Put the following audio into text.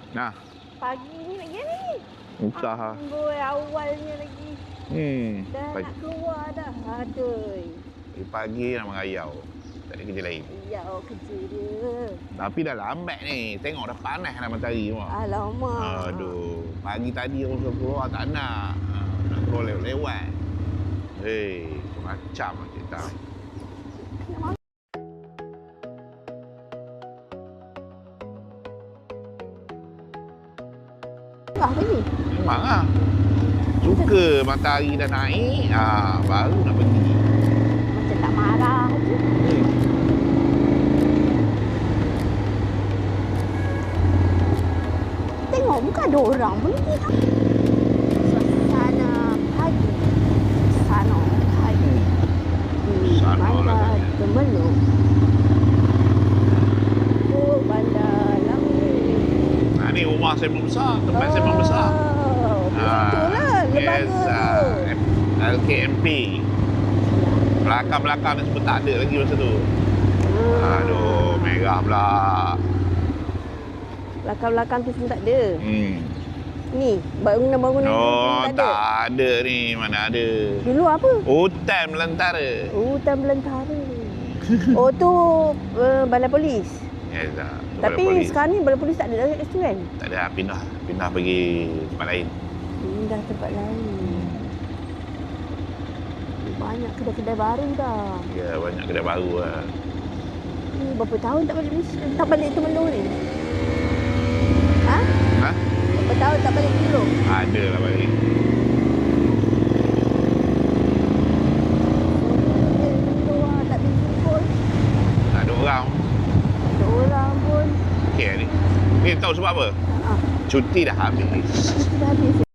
Nah, Pagi ni lagi ni. entah. Amboi, awalnya lagi. Dah nak keluar dah. Aduh. Pagi nak merayau. Tak ada kerja lain. Ya, kerja dia. Tapi dah lambat ni. Tengok dah panas dah matahari semua. Alamak. Aduh. Pagi tadi orang suruh keluar tak nak. Nak keluar lewat-lewat. Hei, macam lah cerita. Pergi? Memang lah. Suka matahari dah naik, baru nak pergi. Macam tak marah je. Tengok bukan ada orang pun lagi. Suasana pagi. Suasana pagi. Suasana lah Bandar katanya. Temeluk. Oh, Bandar Lampung. Ni rumah saya memang besar, tempat saya memang besar. Itulah lembaga tu. LKMP. Belakang-belakang ni semua tak ada lagi masa tu. Aduh, merah pula. Belakang-belakang tu semua tak ada. Ni, bangunan-bangunan tu Oh, semua tak ada. tak ada ni. Mana ada. Dulu apa? Hutan belantara. Hutan belantara. Oh, tu balai polis. Yes, dah. Tapi sekarang ni balai polis tak ada kat situ kan? Tak ada, pindah pergi tempat lain. Pindah tempat lain. Banyak kedai-kedai baru dah. Ya, banyak kedai baru lah. Berapa tahun tak balik Malaysia? Tak balik Temelung ni? Ha? Ha? Berapa tahun tak balik Temelung? Ada lah balik. Tak busy pun. Tak ada orang. Tak ada orang pun. Okey ni. Ni tahu sebab apa? Cuti dah habis. Dah habis.